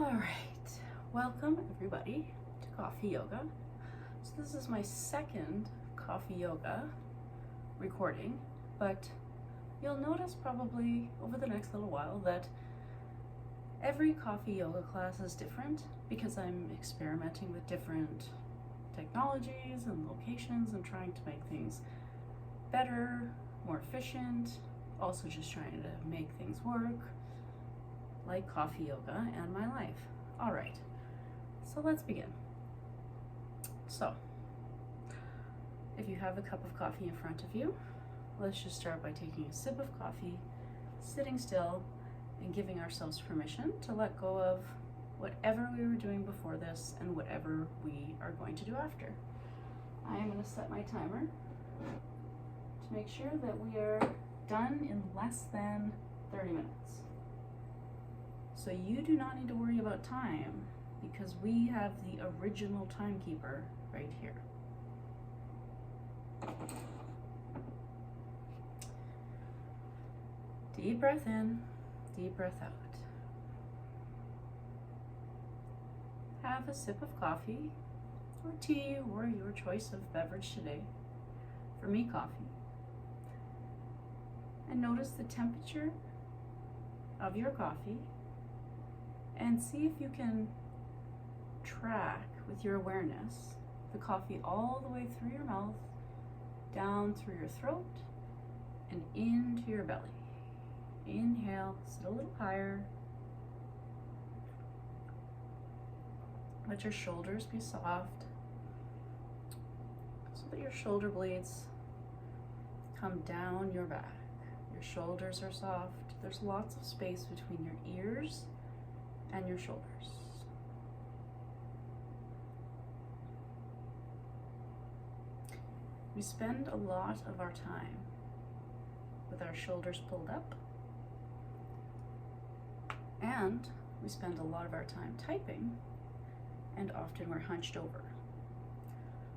All right, welcome everybody to Coffee Yoga. So this is my second Coffee Yoga recording, but you'll notice probably over the next little while that every Coffee Yoga class is different because I'm experimenting with different technologies and locations and trying to make things better, more efficient, also just trying to make things work, like Coffee Yoga and my life. All right, so let's begin. So, if you have a cup of coffee in front of you, let's just start by taking a sip of coffee, sitting still, and giving ourselves permission to let go of whatever we were doing before this and whatever we are going to do after. I am going to set my timer to make sure that we are done in less than 30 minutes. So you do not need to worry about time because we have the original timekeeper right here. Deep breath in, deep breath out. Have a sip of coffee or tea or your choice of beverage today. For me, coffee. And notice the temperature of your coffee and see if you can track with your awareness the coffee all the way through your mouth, down through your throat, and into your belly. Inhale, sit a little higher. Let your shoulders be soft so that your shoulder blades come down your back. Your shoulders are soft. There's lots of space between your ears and your shoulders. We spend a lot of our time with our shoulders pulled up, and we spend a lot of our time typing, and often we're hunched over.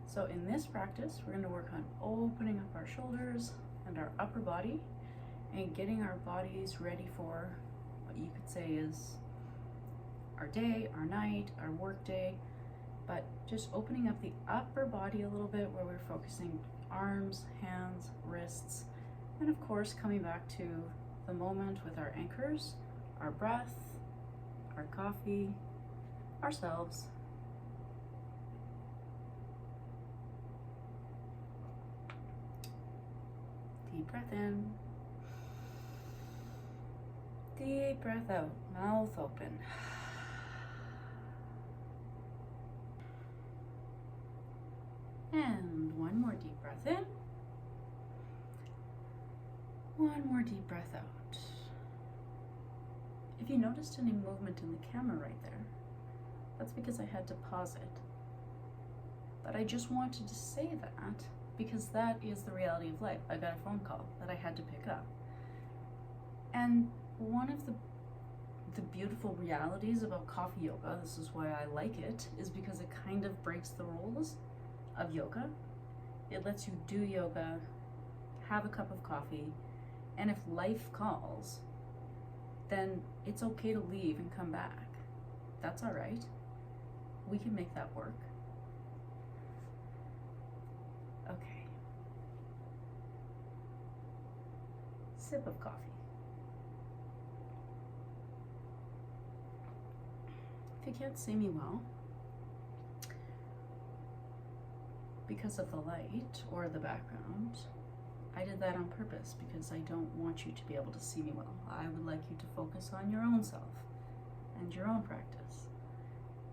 So in this practice, we're going to work on opening up our shoulders and our upper body and getting our bodies ready for what you could say is our day, our night, our work day, but just opening up the upper body a little bit where we're focusing arms, hands, wrists, and of course coming back to the moment with our anchors, our breath, our coffee, ourselves. Deep breath in, deep breath out, mouth open. And one more deep breath in. One more deep breath out. If you noticed any movement in the camera right there, that's because I had to pause it. But I just wanted to say that because that is the reality of life. I got a phone call that I had to pick up. And one of the beautiful realities about Coffee Yoga, this is why I like it, is because it kind of breaks the rules of yoga. It lets you do yoga, have a cup of coffee, and if life calls, then it's okay to leave and come back. That's all right. We can make that work. Okay. Sip of coffee. If you can't see me well, because of the light or the background, I did that on purpose because I don't want you to be able to see me well. I would like you to focus on your own self and your own practice.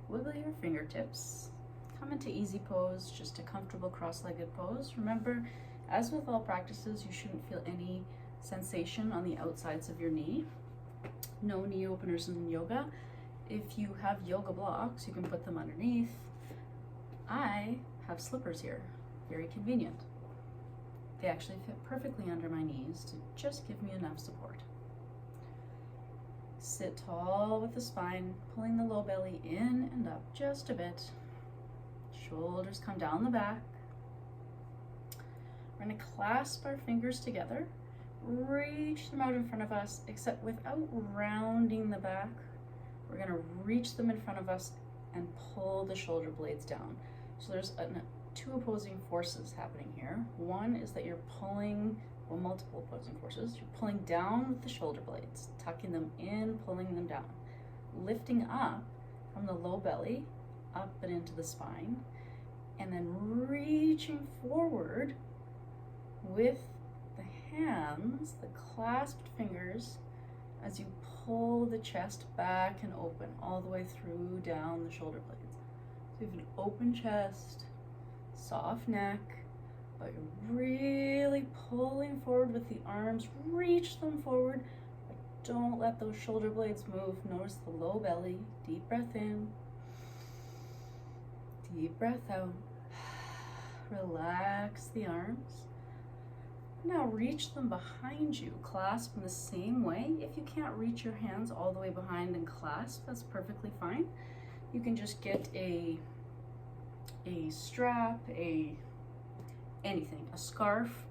Wiggle your fingertips, come into easy pose, just a comfortable cross-legged pose. Remember, as with all practices, you shouldn't feel any sensation on the outsides of your knee. No knee openers in yoga. If you have yoga blocks, you can put them underneath. I have slippers here, very convenient. They actually fit perfectly under my knees to just give me enough support. Sit tall with the spine, pulling the low belly in and up just a bit. Shoulders come down the back. We're going to clasp our fingers together, reach them out in front of us, except without rounding the back We're gonna reach them in front of us and pull the shoulder blades down. So there's two opposing forces happening here. One is that you're pulling, well, multiple opposing forces. You're pulling down with the shoulder blades, tucking them in, pulling them down, lifting up from the low belly, up and into the spine, and then reaching forward with the hands, the clasped fingers, as you pull the chest back and open all the way through down the shoulder blades. So you have an open chest, soft neck, but you're really pulling forward with the arms. Reach them forward, but don't let those shoulder blades move. Notice the low belly. Deep breath in, deep breath out. Relax the arms. Now reach them behind you, clasp in the same way. If you can't reach your hands all the way behind and clasp, that's perfectly fine. You can just get a strap, anything, a scarf,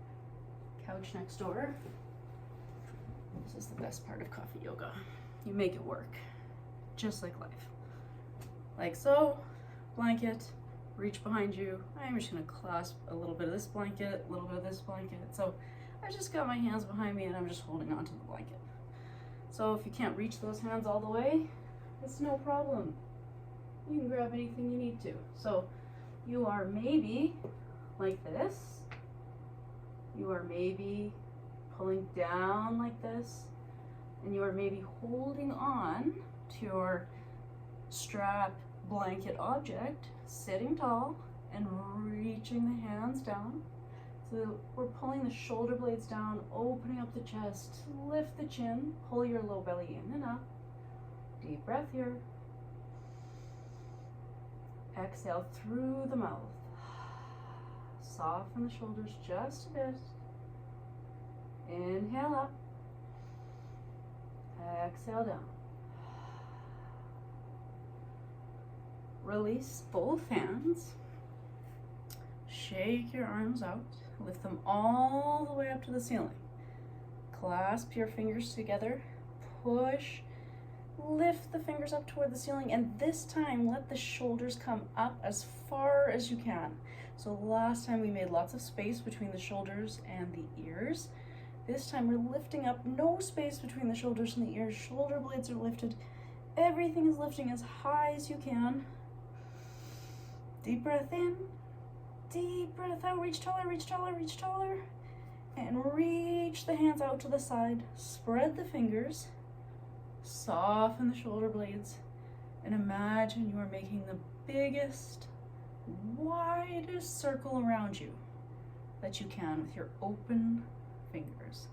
couch next door. This is the best part of coffee yoga. You make it work, just like life. Like so, blanket, reach behind you. I'm just gonna clasp a little bit of this blanket, a little bit of this blanket. So I just got my hands behind me and I'm just holding onto the blanket. So if you can't reach those hands all the way, it's no problem. You can grab anything you need to. So you are maybe like this. You are maybe pulling down like this. And you are maybe holding on to your strap blanket object, sitting tall and reaching the hands down. So we're pulling the shoulder blades down, opening up the chest, lift the chin, pull your low belly in and up. Deep breath here. Exhale through the mouth. Soften the shoulders just a bit. Inhale up. Exhale down. Release both hands. Shake your arms out. Lift them all the way up to the ceiling. Clasp your fingers together. Push. Lift the fingers up toward the ceiling, and this time let the shoulders come up as far as you can. So last time we made lots of space between the shoulders and the ears. This time we're lifting up, no space between the shoulders and the ears. Shoulder blades are lifted. Everything is lifting as high as you can. Deep breath in, deep breath out. Reach taller, reach taller, reach taller. And reach the hands out to the side. Spread the fingers. Soften the shoulder blades. And imagine you are making the biggest, widest circle around you that you can with your open fingers.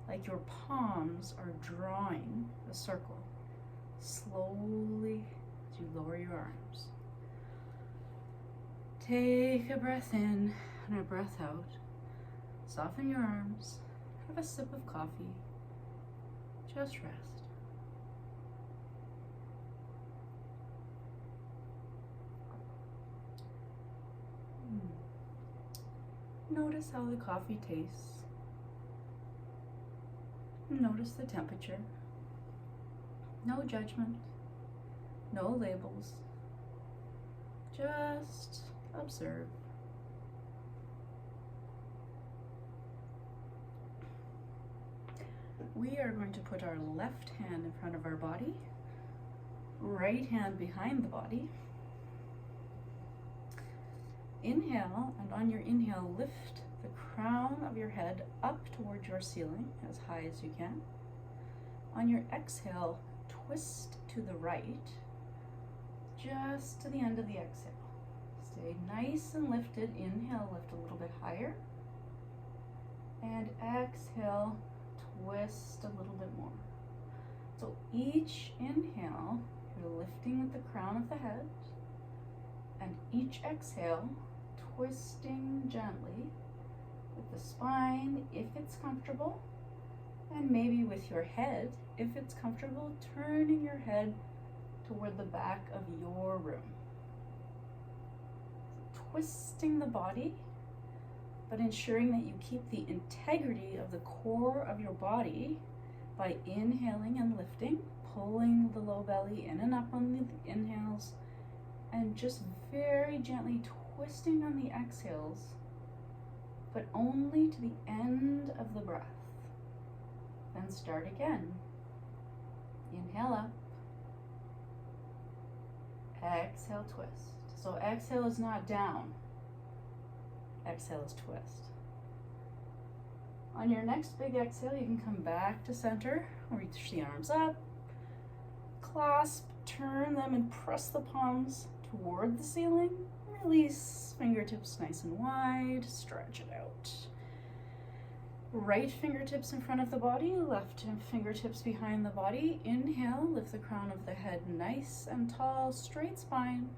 Like your palms are drawing a circle. Slowly as you lower your arms. Take a breath in and a breath out. Soften your arms. Have a sip of coffee. Just rest. Notice how the coffee tastes. Notice the temperature. No judgment. No labels. Just observe. We are going to put our left hand in front of our body, right hand behind the body. Inhale, and on your inhale, lift the crown of your head up towards your ceiling as high as you can. On your exhale, twist to the right, just to the end of the exhale. Stay nice and lifted. Inhale, lift a little bit higher. And exhale, twist a little bit more. So each inhale, you're lifting at the crown of the head. And each exhale, twisting gently with the spine if it's comfortable, and maybe with your head if it's comfortable, turning your head toward the back of your room. Twisting the body, but ensuring that you keep the integrity of the core of your body by inhaling and lifting, pulling the low belly in and up on the inhales, and just very gently twisting on the exhales, but only to the end of the breath. Then start again. Inhale up. Exhale, twist. So exhale is not down. Exhale is twist. On your next big exhale, you can come back to center, reach the arms up, clasp, turn them and press the palms toward the ceiling. Release, fingertips nice and wide, stretch it out. Right fingertips in front of the body, left fingertips behind the body. Inhale, lift the crown of the head nice and tall, straight spine.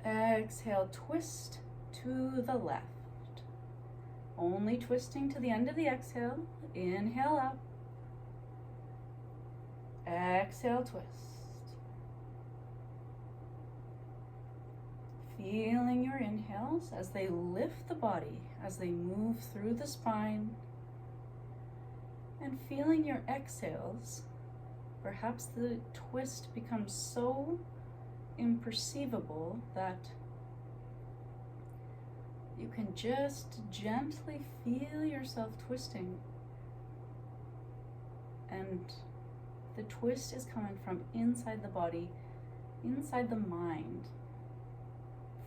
Exhale, twist to the left. Only twisting to the end of the exhale. Inhale up. Exhale, twist. Feeling your inhales as they lift the body, as they move through the spine. And feeling your exhales, perhaps the twist becomes so imperceivable that you can just gently feel yourself twisting. And the twist is coming from inside the body, inside the mind,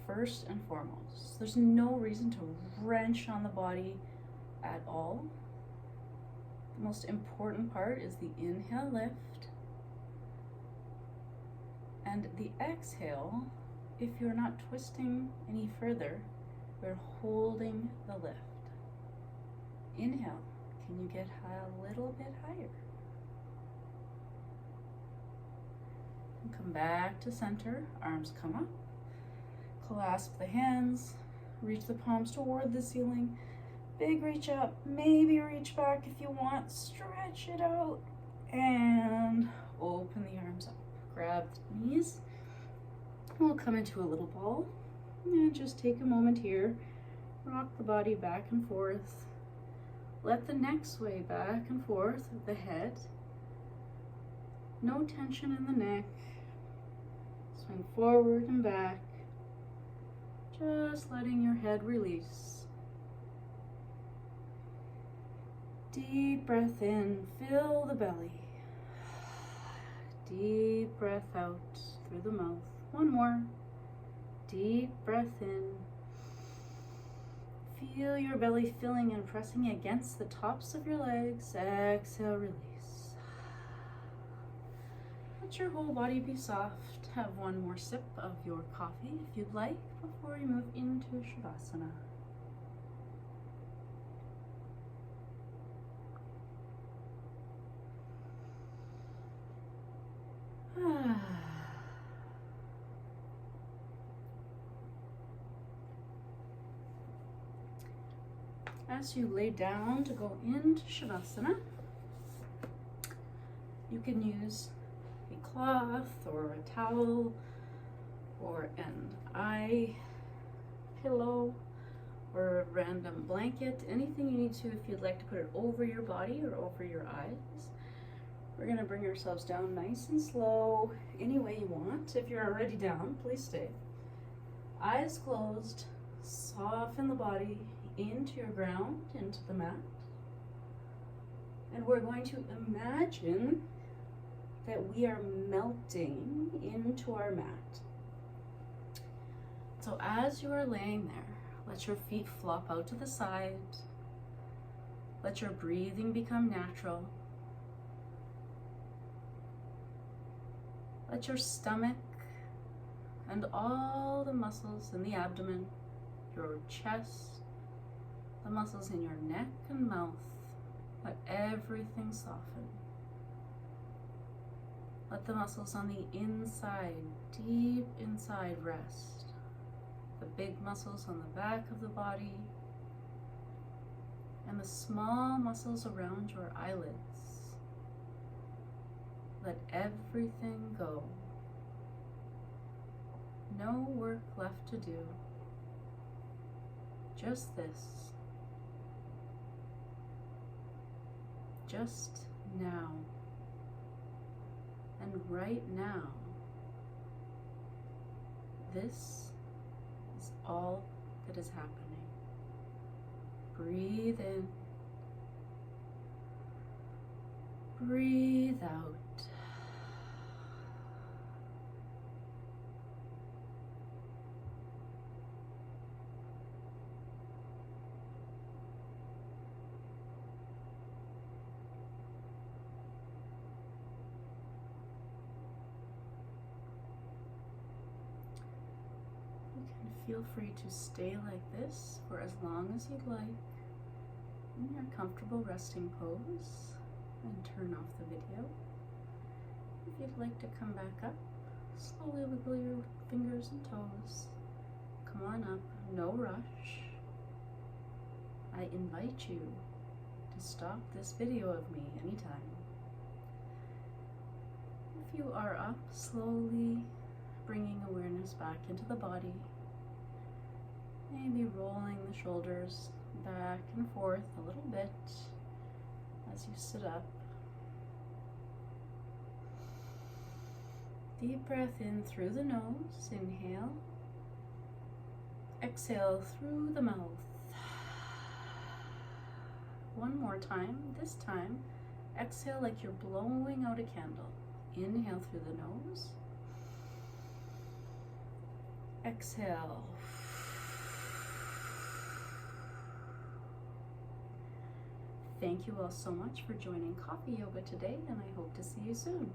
first and foremost. There's no reason to wrench on the body at all. The most important part is the inhale, lift, and the exhale. If you're not twisting any further, we're holding the lift. Inhale. Can you get a little bit higher? And come back to center. Arms come up. Clasp the hands. Reach the palms toward the ceiling. Big reach up. Maybe reach back if you want. Stretch it out. And open the arms up. Grab the knees. We'll come into a little ball. And just take a moment here. Rock the body back and forth. Let the neck sway back and forth with the head. No tension in the neck. Swing forward and back. Just letting your head release. Deep breath in, fill the belly. Deep breath out through the mouth. One more. Deep breath in. Feel your belly filling and pressing against the tops of your legs. Exhale, release. Let your whole body be soft. Have one more sip of your coffee if you'd like before you move into Shavasana. As you lay down to go into Shavasana, you can use a cloth or a towel or an eye pillow or a random blanket, anything you need to if you'd like to put it over your body or over your eyes. We're going to bring ourselves down nice and slow, any way you want. If you're already down, please stay. Eyes closed, soften the body into your ground, into the mat. And we're going to imagine that we are melting into our mat. So as you are laying there, let your feet flop out to the side. Let your breathing become natural. Let your stomach and all the muscles in the abdomen, your chest, the muscles in your neck and mouth, let everything soften. Let the muscles on the inside, deep inside, rest. The big muscles on the back of the body and the small muscles around your eyelids. Let everything go. No work left to do. Just this. Just now. And right now, this is all that is happening. Breathe in. Breathe out. Feel free to stay like this for as long as you'd like in your comfortable resting pose and turn off the video. If you'd like to come back up, slowly wiggle your fingers and toes. Come on up, no rush. I invite you to stop this video of me anytime. If you are up, slowly bringing awareness back into the body. Maybe rolling the shoulders back and forth a little bit as you sit up. Deep breath in through the nose, inhale. Exhale through the mouth. One more time, this time, exhale like you're blowing out a candle. Inhale through the nose. Exhale. Thank you all so much for joining Coffee Yoga today, and I hope to see you soon.